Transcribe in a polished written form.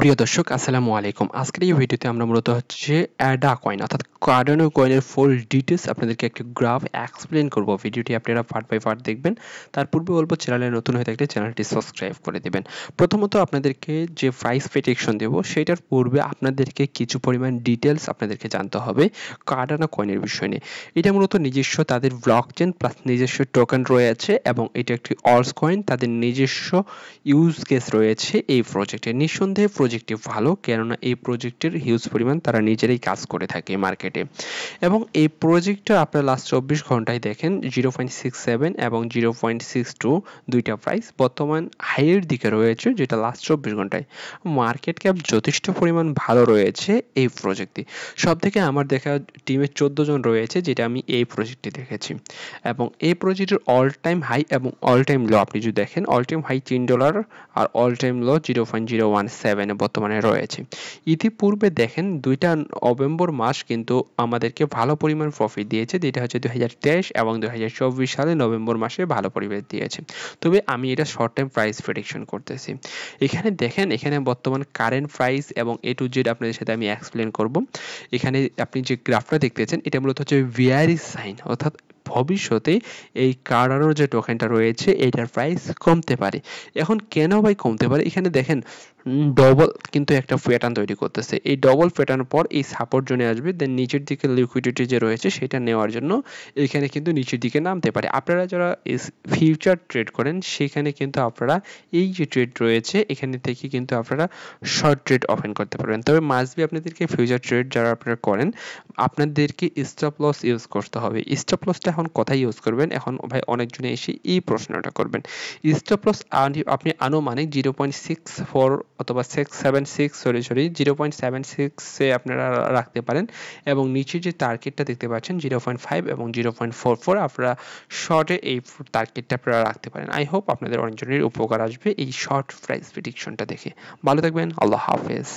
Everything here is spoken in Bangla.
প্রিয় দর্শক আসসালামু আলাইকুম। আজকের এই ভিডিওতে আমরা মূলত হচ্ছে অ্যাডা কয়েন অর্থাৎ কার্ডানো কয়েনের ফুল ডিটেইলস আপনাদেরকে একটি গ্রাফ এক্সপ্লেইন করব। ভিডিওটি আপনারা পার্ট বাই পার্ট দেখবেন। তার পূর্বে বলবো চ্যানেলে নতুন হয়ে থাকলে চ্যানেলটি সাবস্ক্রাইব করে দিবেন। প্রথমত আপনাদেরকে যে প্রাইস প্রেডিকশন দেব সেটার পূর্বে আপনাদেরকে কিছু পরিমাণ ডিটেইলস আপনাদেরকে জানতে হবে কার্ডানো কয়েনের বিষয় নিয়ে। এটা মূলত নিজস্ব তাদের ব্লকচেন প্লাস নিজস্ব টোকেন রয়েছে এবং এটা একটি অলস কয়েন, তাদের নিজস্ব ইউজ কেস রয়েছে এই প্রজেক্টে। নিঃসন্দেহে প্রজেক্টটি ভালো, কেননা এই প্রজেক্টের হিউজ পরিমাণ তারা নিজেরাই কাজ করে থাকে মার্কেটে। এবং এই প্রজেক্টটা আপনার লাস্ট 24 ঘন্টায় দেখেন 0.67 এবং 0.62 দুইটা প্রাইস বর্তমান হাইয়ের দিকে রয়েছে, যেটা লাস্ট 24 ঘন্টায় মার্কেট ক্যাপ যথেষ্ট পরিমাণ ভালো রয়েছে এই প্রজেক্টে। সব থেকে আমার দেখা টিমে 14 জন রয়েছে, যেটা আমি এই প্রজেক্টে দেখেছি। এবং এই প্রজেক্টের অল টাইম হাই এবং অল টাইম লো আপনি যদি দেখেন, অল টাইম হাই $3 আর অল টাইম লো 0.017 বর্তমানে রয়েছে। ইতিপূর্বে দেখেন দুইটা নভেম্বর মাস কিন্তু আমাদেরকে ভালো পরিমাণ প্রফিট দিয়েছে, যেটা হচ্ছে 2023 এবং 2024 সালে নভেম্বর মাসে ভালো পরিমাণ দিয়েছে। তবে আমি এটা শর্ট টাইম প্রাইস প্রেডিকশন করতেছি। এখানে দেখেন, এখানে বর্তমান কারেন্ট প্রাইস এবং এ টু জেড আপনাদের সাথে আমি এক্সপ্লেন করব। এখানে আপনি যে গ্রাফটা দেখতেছেন এটা মূলত হচ্ছে বিয়ারিশ সাইন, অর্থাৎ ভবিষ্যতে এই কার্ডানোর যে টোকেনটা রয়েছে এটার প্রাইস কমতে পারে। এখন কেন ভাই কমতে পারে, এখানে দেখেন ডবল কিন্তু একটা প্যাটার্ন তৈরি করতেছে। এই ডবল প্যাটার্ন পর এই সাপোর্ট জোনে আসবে, দেন নিচের দিকে লিকুইডিটি যে রয়েছে সেটা নেওয়ার জন্য এখানে কিন্তু নিচের দিকে নামতে পারে। আপনারা যারা ফিউচার ট্রেড করেন সেখানে কিন্তু আপনারা এই যে ট্রেড রয়েছে এখানে থেকে কিন্তু আপনারা শর্ট ট্রেড ওপেন করতে পারবেন। তবে মাস্ট বি আপনাদেরকে ফিউচার ট্রেড যারা আপনারা করেন আপনাদেরকে স্টপ লস ইউজ করতে হবে। স্টপ লসটা এখন কোথায় ইউজ করবেন, এখন ভাই অনেকজনে এসে এই প্রশ্নটা করবেন। স্টপ লস আপনি আনুমানিক 0.64 অথবা 676 0.76 এ আপনারা রাখতে পারেন এবং নিচে যে টার্গেটটা দেখতে পাচ্ছেন 0.5 এবং 0.44 আপনারা শর্টে এই টার্গেটটা আপনারা রাখতে পারেন। আই হোপ আপনাদের অনেকজনের উপকার আসবে এই শর্ট প্রাইস প্রেডিকশনটা দেখে। ভালো থাকবেন, আল্লাহ হাফেজ।